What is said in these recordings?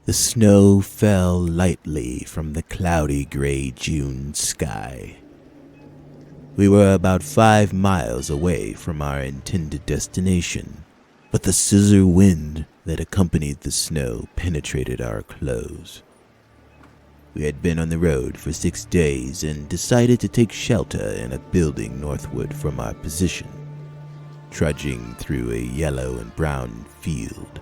The snow fell lightly from the cloudy gray June sky. We were about 5 miles away from our intended destination, but the scissor wind that accompanied the snow penetrated our clothes. We had been on the road for 6 days and decided to take shelter in a building northward from our position, trudging through a yellow and brown field.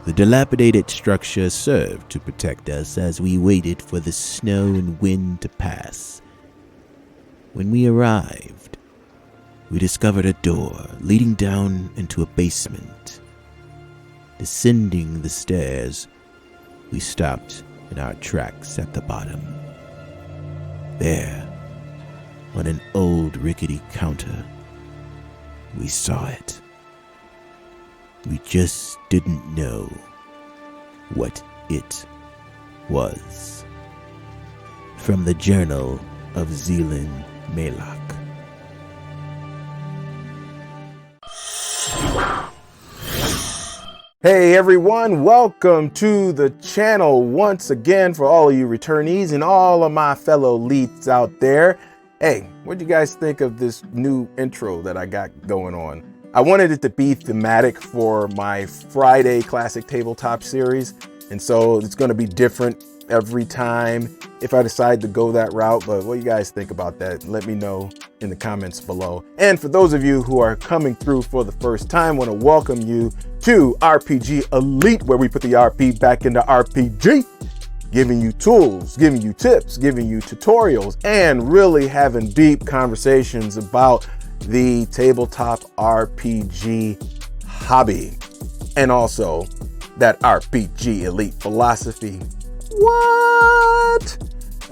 The dilapidated structure served to protect us as we waited for the snow and wind to pass. When we arrived, we discovered a door leading down into a basement. Descending the stairs, we stopped in our tracks at the bottom. There, on an old rickety counter, we saw it. We just didn't know what it was. From the Journal of Zeelan, Maylock. Hey everyone, welcome to the channel once again for all of you returnees and all of my fellow leads out there. Hey, what do you guys think of this new intro that I got going on? I wanted it to be thematic for my Friday Classic Tabletop series, and so it's going to be different every time if I decide to go that route. But what do you guys think about that? Let me know in the comments below. And for those of you who are coming through for the first time, I want to welcome you to RPG Elite, where we put the RP back into RPG, giving you tools, giving you tips, giving you tutorials, and really having deep conversations about the tabletop RPG hobby, and also that RPG Elite philosophy. What?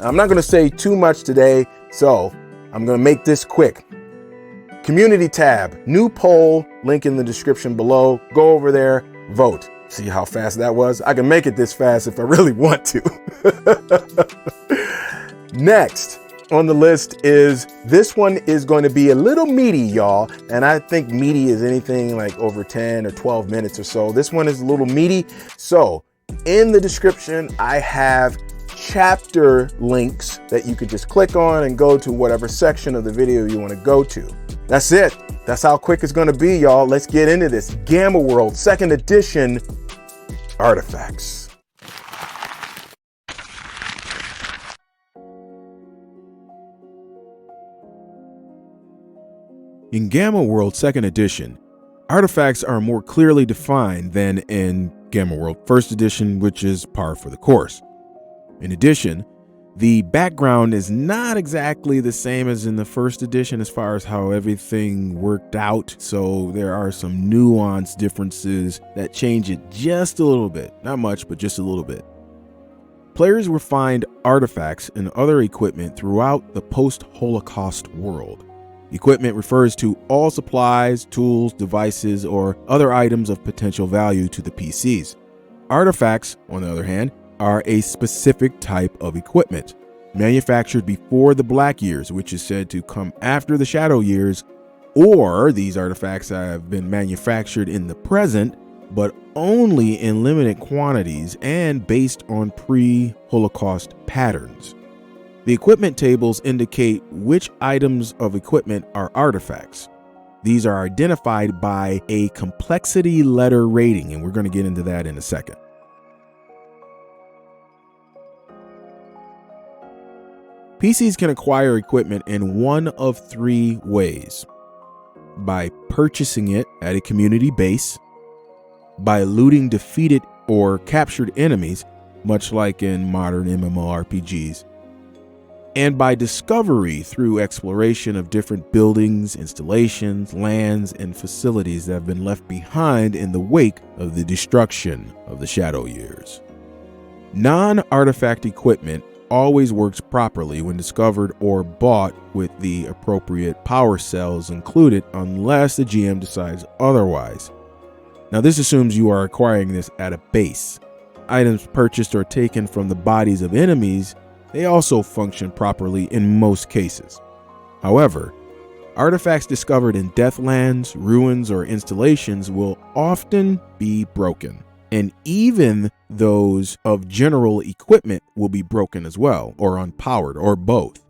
I'm not going to say too much today, so I'm going to make this quick. Community tab, new poll, link in the description below. Go over there, vote. See how fast that was? I can make it this fast if I really want to. Next on the list is, this one is going to be a little meaty, y'all. And I think meaty is anything like over 10 or 12 minutes or so. This one is a little meaty. So in the description, I have chapter links that you could just click on and go to whatever section of the video you want to go to. That's it. That's how quick it's going to be, y'all. Let's get into this. Gamma World 2nd edition artifacts. In Gamma World 2nd edition, artifacts are more clearly defined than in Gamma World 1st edition, which is par for the course. In addition, the background is not exactly the same as in the 1st edition as far as how everything worked out, so there are some nuanced differences that change it just a little bit. Not much, but just a little bit. Players will find artifacts and other equipment throughout the post-Holocaust world. Equipment refers to all supplies, tools, devices, or other items of potential value to the PCs. Artifacts, on the other hand, are a specific type of equipment, manufactured before the Black Years, which is said to come after the Shadow Years, or these artifacts have been manufactured in the present, but only in limited quantities and based on pre-Holocaust patterns. The equipment tables indicate which items of equipment are artifacts. These are identified by a complexity letter rating, and we're going to get into that in a second. PCs can acquire equipment in one of 3 ways: by purchasing it at a community base, by looting defeated or captured enemies, much like in modern MMORPGs, and by discovery through exploration of different buildings, installations, lands, and facilities that have been left behind in the wake of the destruction of the Shadow Years. Non-artifact equipment always works properly when discovered or bought with the appropriate power cells included, unless the GM decides otherwise. Now, this assumes you are acquiring this at a base. Items purchased or taken from the bodies of enemies, they also function properly in most cases. However, artifacts discovered in Deathlands, ruins, or installations will often be broken. And even those of general equipment will be broken as well, or unpowered, or both.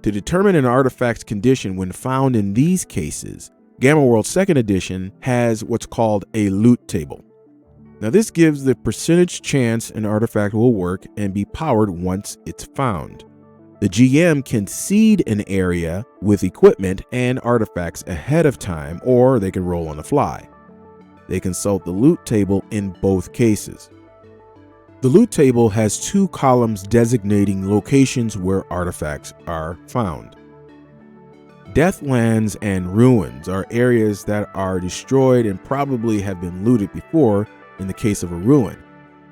To determine an artifact's condition when found in these cases, Gamma World 2nd Edition has what's called a loot table. Now this gives the percentage chance an artifact will work and be powered once it's found. The GM can seed an area with equipment and artifacts ahead of time, or they can roll on the fly. They consult the loot table in both cases. The loot table has 2 columns designating locations where artifacts are found. Deathlands and ruins are areas that are destroyed and probably have been looted before in the case of a ruin.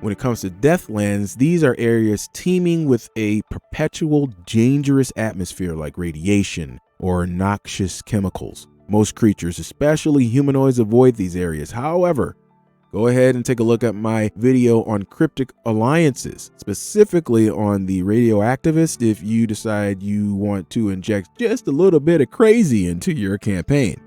When it comes to Deathlands, these are areas teeming with a perpetual dangerous atmosphere like radiation or noxious chemicals. Most creatures, especially humanoids, avoid these areas. However, go ahead and take a look at my video on cryptic alliances, specifically on the radioactivist if you decide you want to inject just a little bit of crazy into your campaign.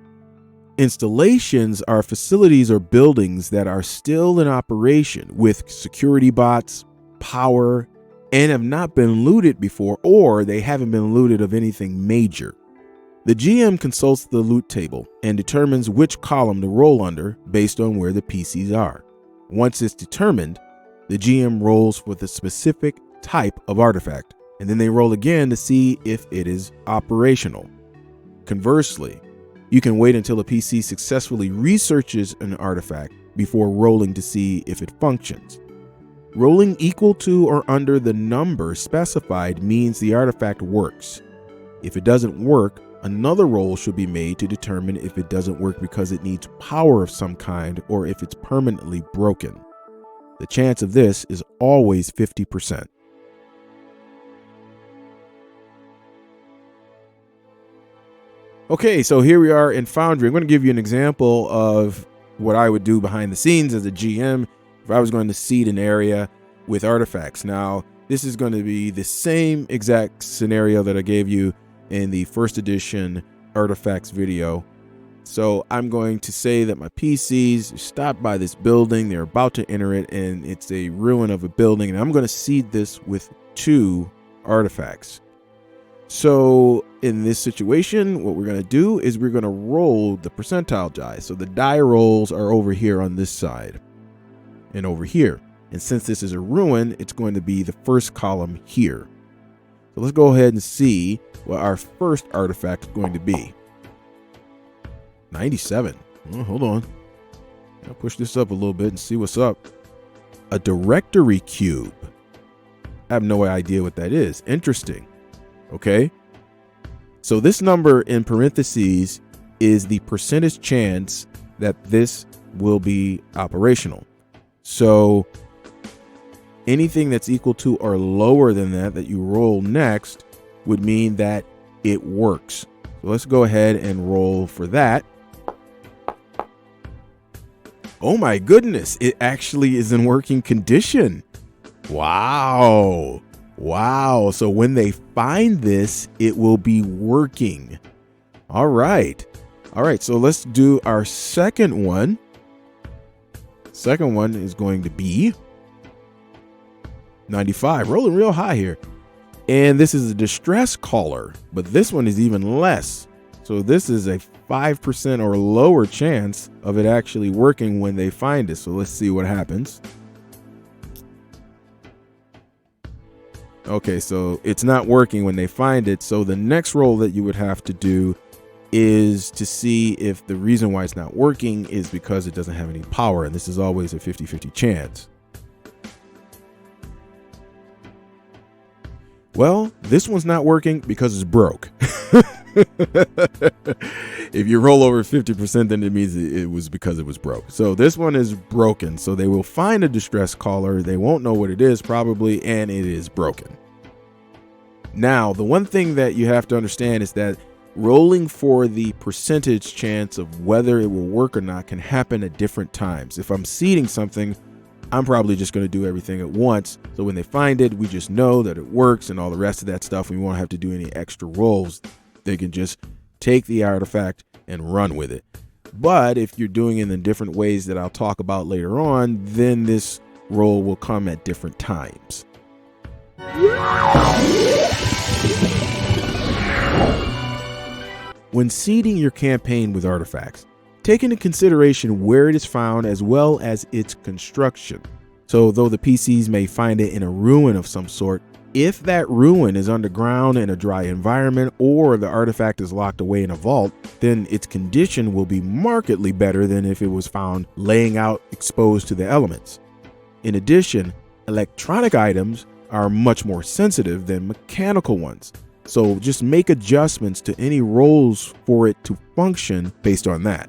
Installations are facilities or buildings that are still in operation with security bots, power, and have not been looted before, or they haven't been looted of anything major. The GM consults the loot table and determines which column to roll under based on where the PCs are. Once it's determined, the GM rolls for the specific type of artifact, and then they roll again to see if it is operational. Conversely, you can wait until a PC successfully researches an artifact before rolling to see if it functions. Rolling equal to or under the number specified means the artifact works. If it doesn't work, another roll should be made to determine if it doesn't work because it needs power of some kind or if it's permanently broken. The chance of this is always 50%. Okay, so here we are in Foundry. I'm going to give you an example of what I would do behind the scenes as a GM if I was going to seed an area with artifacts. Now, this is going to be the same exact scenario that I gave you in the 1st edition artifacts video. So I'm going to say that my PCs stopped by this building. They're about to enter it, and it's a ruin of a building. And I'm going to seed this with 2 artifacts. So in this situation, what we're going to do is we're going to roll the percentile die. So the die rolls are over here on this side and over here. And since this is a ruin, it's going to be the first column here. So let's go ahead and see what our first artifact is going to be. 97. Oh, hold on. I'll push this up a little bit and see what's up. A directory cube. I have no idea what that is. Interesting. Okay. So this number in parentheses is the percentage chance that this will be operational. So anything that's equal to or lower than that you roll next would mean that it works. So let's go ahead and roll for that. Oh my goodness, it actually is in working condition. Wow. Wow. So when they find this, it will be working. All right. All right. So let's do our second one. Second one is going to be 95, rolling real high here. And this is a distress caller, but this one is even less. So this is a 5% or lower chance of it actually working when they find it. So let's see what happens. Okay, so it's not working when they find it. So the next roll that you would have to do is to see if the reason why it's not working is because it doesn't have any power. And this is always a 50-50 chance. Well, this one's not working because it's broke. If you roll over 50%, then it means it was because it was broke. So this one is broken. So they will find a distress caller. They won't know what it is probably, and it is broken. Now, the one thing that you have to understand is that rolling for the percentage chance of whether it will work or not can happen at different times. If I'm seeding something, I'm probably just going to do everything at once. So when they find it, we just know that it works and all the rest of that stuff. We won't have to do any extra rolls. They can just take the artifact and run with it. But if you're doing it in different ways that I'll talk about later on, then this roll will come at different times. When seeding your campaign with artifacts, take into consideration where it is found as well as its construction. So though the PCs may find it in a ruin of some sort, if that ruin is underground in a dry environment or the artifact is locked away in a vault, then its condition will be markedly better than if it was found laying out exposed to the elements. In addition, electronic items are much more sensitive than mechanical ones, so just make adjustments to any rolls for it to function based on that.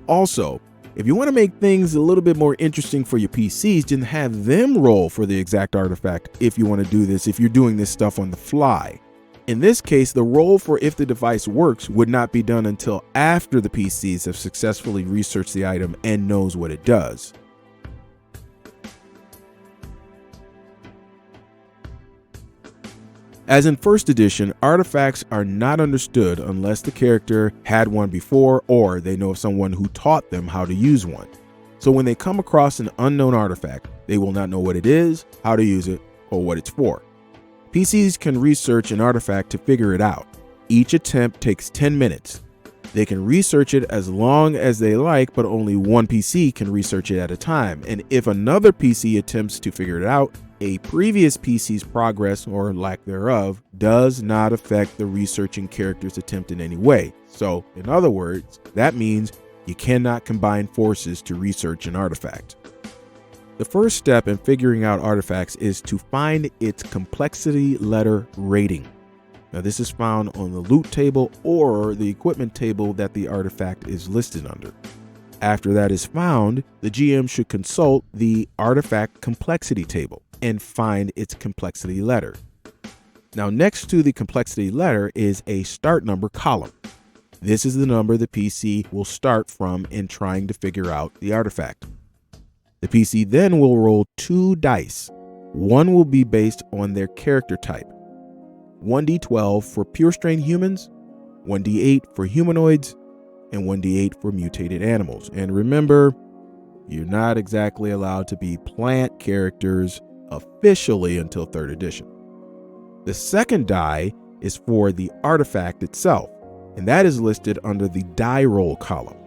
Also, if you want to make things a little bit more interesting for your PCs, then have them roll for the exact artifact if you want to do this, if you're doing this stuff on the fly. In this case, the roll for if the device works would not be done until after the PCs have successfully researched the item and knows what it does. As in first edition, artifacts are not understood unless the character had one before or they know of someone who taught them how to use one. So when they come across an unknown artifact, they will not know what it is, how to use it, or what it's for. PCs can research an artifact to figure it out. Each attempt takes 10 minutes. They can research it as long as they like, but only one PC can research it at a time. And if another PC attempts to figure it out, a previous PC's progress or lack thereof does not affect the researching character's attempt in any way. So, in other words, that means you cannot combine forces to research an artifact. The first step in figuring out artifacts is to find its complexity letter rating. Now, this is found on the loot table or the equipment table that the artifact is listed under. After that is found, the GM should consult the artifact complexity table and find its complexity letter. Now, next to the complexity letter is a start number column. This is the number the PC will start from in trying to figure out the artifact. The PC then will roll 2 dice. One will be based on their character type. 1d12 for pure strain humans, 1d8 for humanoids, and 1d8 for mutated animals. And remember, you're not exactly allowed to be plant characters officially until 3rd edition. The second die is for the artifact itself, and that is listed under the die roll column.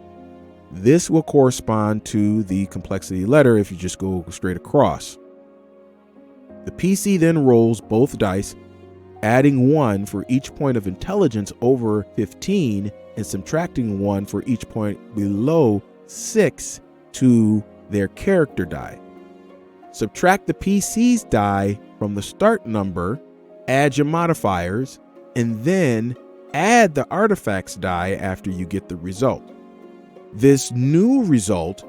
This will correspond to the complexity letter if you just go straight across. The PC then rolls both dice, adding 1 for each point of intelligence over 15 and subtracting 1 for each point below 6 to their character die. Subtract the PC's die from the start number, add your modifiers, and then add the artifact's die after you get the result. This new result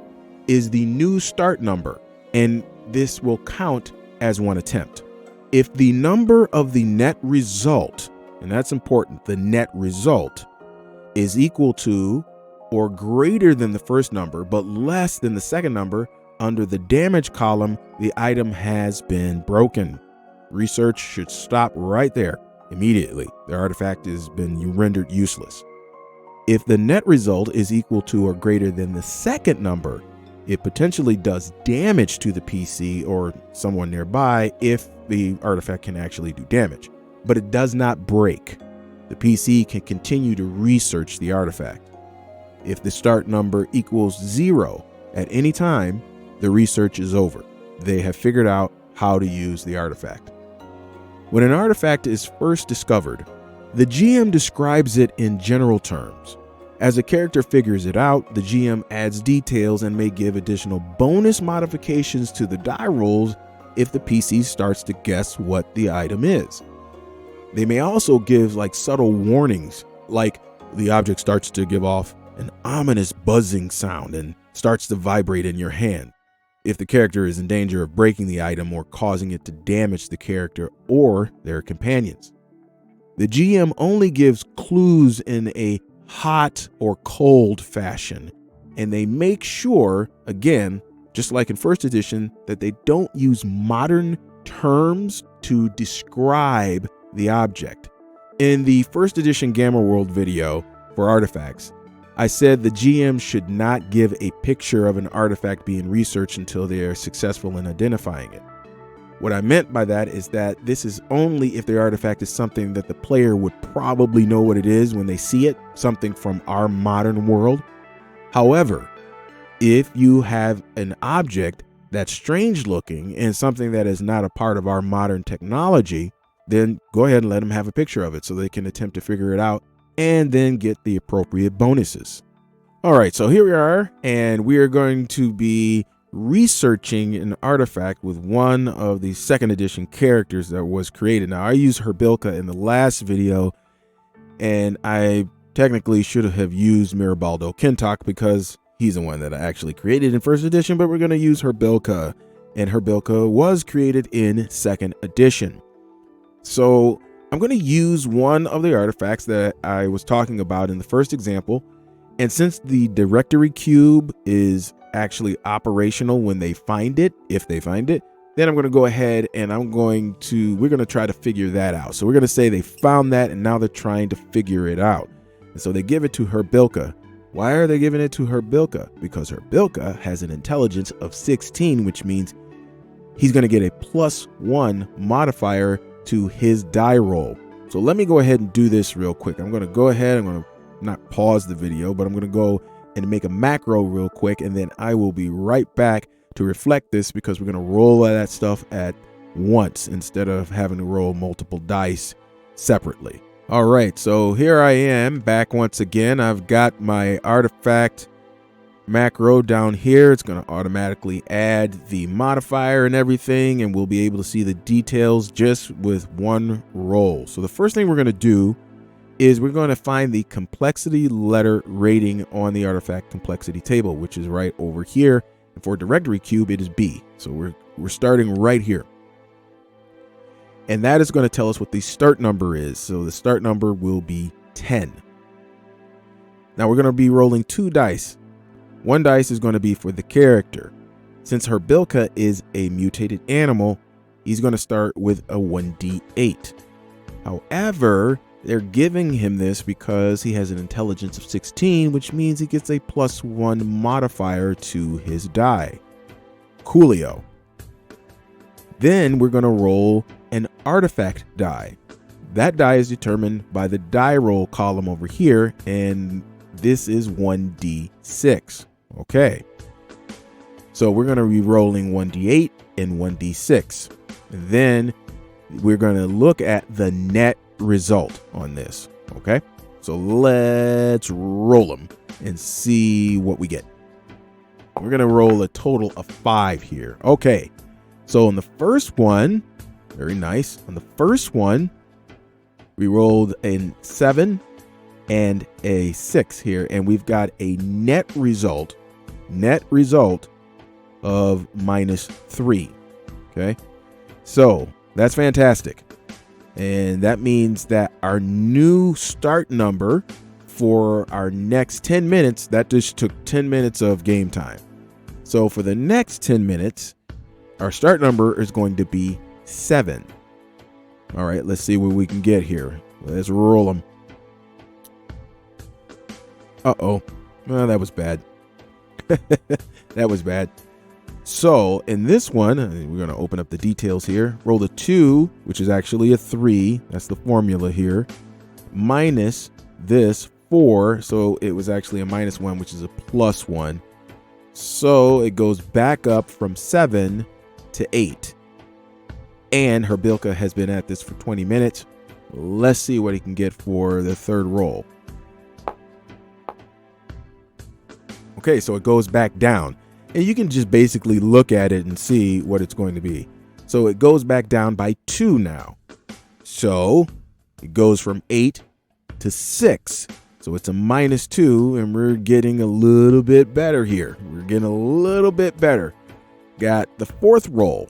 is the new start number, and this will count as one attempt. If the number of the net result, and that's important, the net result is equal to or greater than the first number, but less than the second number, under the damage column, the item has been broken. Research should stop right there immediately. The artifact has been rendered useless. If the net result is equal to or greater than the second number, it potentially does damage to the PC or someone nearby if the artifact can actually do damage, but it does not break. The PC can continue to research the artifact. If the start number equals 0 at any time, the research is over. They have figured out how to use the artifact. When an artifact is first discovered, the GM describes it in general terms. As a character figures it out, the GM adds details and may give additional bonus modifications to the die rolls if the PC starts to guess what the item is. They may also give subtle warnings, like the object starts to give off an ominous buzzing sound and starts to vibrate in your hand, if the character is in danger of breaking the item or causing it to damage the character or their companions. The GM only gives clues in a hot or cold fashion, and they make sure, again, just like in first edition, that they don't use modern terms to describe the object. In the first edition Gamma World video for artifacts, I said the GM should not give a picture of an artifact being researched until they are successful in identifying it. What I meant by that is that this is only if the artifact is something that the player would probably know what it is when they see it, something from our modern world. However, if you have an object that's strange looking and something that is not a part of our modern technology, then go ahead and let them have a picture of it so they can attempt to figure it out and then get the appropriate bonuses. All right, so here we are, and we are going to be researching an artifact with one of the 2nd edition characters that was created. Now, I used Herbilka in the last video, and I technically should have used Mirabaldo Kintok because he's the one that I actually created in 1st edition, but we're going to use Herbilka, and Herbilka was created in 2nd edition. So I'm going to use one of the artifacts that I was talking about in the first example, and since the directory cube is actually operational when they find it, if they find it, then I'm going to go ahead and we're going to try to figure that out. So we're going to say they found that and now they're trying to figure it out. And so they give it to Herbilka. Why are they giving it to Herbilka? Because Herbilka has an intelligence of 16, which means he's going to get a +1 modifier to his die roll. So let me go ahead and do this real quick. I'm going to go ahead, I'm going to not pause the video, but I'm going to go and make a macro real quick, and then I will be right back to reflect this because we're going to roll all that stuff at once instead of having to roll multiple dice separately. All right, so here I am back once again. I've got my artifact macro down here. It's going to automatically add the modifier and everything, and we'll be able to see the details just with one roll. So the first thing we're going to do is we're going to find the complexity letter rating on the artifact complexity table, which is right over here. And for directory cube, it is B. So we're starting right here. And that is going to tell us what the start number is. So the start number will be 10. Now we're going to be rolling 2 dice. 1 dice is going to be for the character. Since Herbilka is a mutated animal, he's going to start with a 1d8. However, they're giving him this because he has an intelligence of 16, which means he gets a +1 modifier to his die. Coolio. Then we're going to roll an artifact die. That die is determined by the die roll column over here, and this is 1d6. Okay. So we're going to be rolling 1d8 and 1d6. And then we're going to look at the net result on this. Okay. So let's roll them and see what we get. We're going to roll a total of 5 here. Okay. So on the first one, very nice. On the first one, we rolled a 7 and a 6 here, and we've got a net result of -3. Okay. So that's fantastic. And that means that our new start number for our next 10 minutes, that just took 10 minutes of game time. So for the next 10 minutes, our start number is going to be 7. All right, let's see what we can get here. Let's roll them. Uh-oh. Well, that was bad. That was bad. So in this one, we're going to open up the details here. Roll a 2, which is actually a 3. That's the formula here. Minus this 4. So it was actually a -1, which is a +1. So it goes back up from 7 to 8. And Herbilka has been at this for 20 minutes. Let's see what he can get for the third roll. Okay, so it goes back down. And you can just basically look at it and see what it's going to be. So it goes back down by 2 now. So it goes from 8 to 6. So it's a -2, and we're getting a little bit better here. We're getting a little bit better. Got the fourth roll.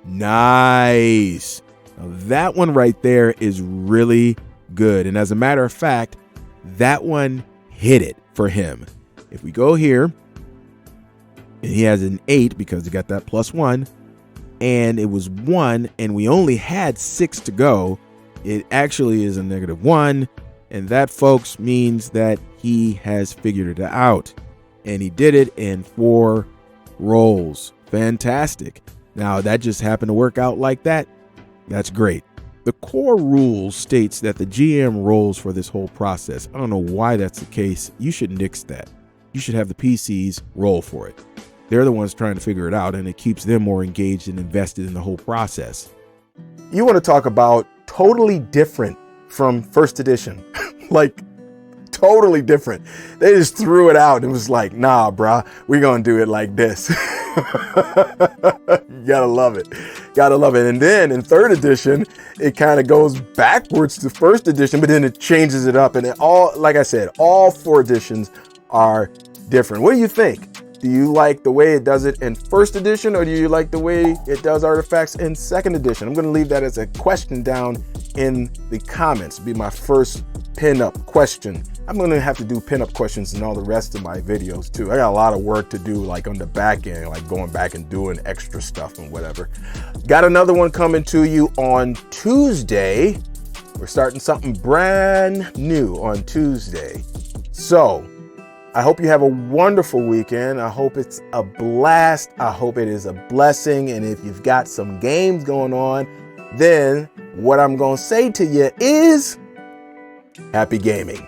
Nice. Now that one right there is really good. And as a matter of fact, that one hit it for him. If we go here, and he has an 8 because he got that +1, and it was 1, and we only had 6 to go, it actually is a -1, And that, folks, means that he has figured it out. And he did it in 4 rolls. Fantastic. Now, that just happened to work out like that. That's great. The core rule states that the GM rolls for this whole process. I don't know why that's the case. You should nix that. You should have the PCs roll for it. They're the ones trying to figure it out, and it keeps them more engaged and invested in the whole process. You want to talk about totally different from first edition. Like, totally different. They just threw it out and was like, nah, brah, we're going to do it like this. You gotta love it. Gotta love it. And then in 3rd edition, it kind of goes backwards to 1st edition, but then it changes it up. And it all, like I said, all 4 editions are different. What do you think? Do you like the way it does it in 1st edition, or do you like the way it does artifacts in 2nd edition? I'm going to leave that as a question down in the comments. It'll be my first pin-up question. I'm going to have to do pin-up questions in all the rest of my videos too. I got a lot of work to do, like on the back end, like going back and doing extra stuff and whatever. Got another one coming to you on Tuesday. We're starting something brand new on Tuesday. So I hope you have a wonderful weekend. I hope it's a blast. I hope it is a blessing. And if you've got some games going on, then what I'm going to say to you is happy gaming.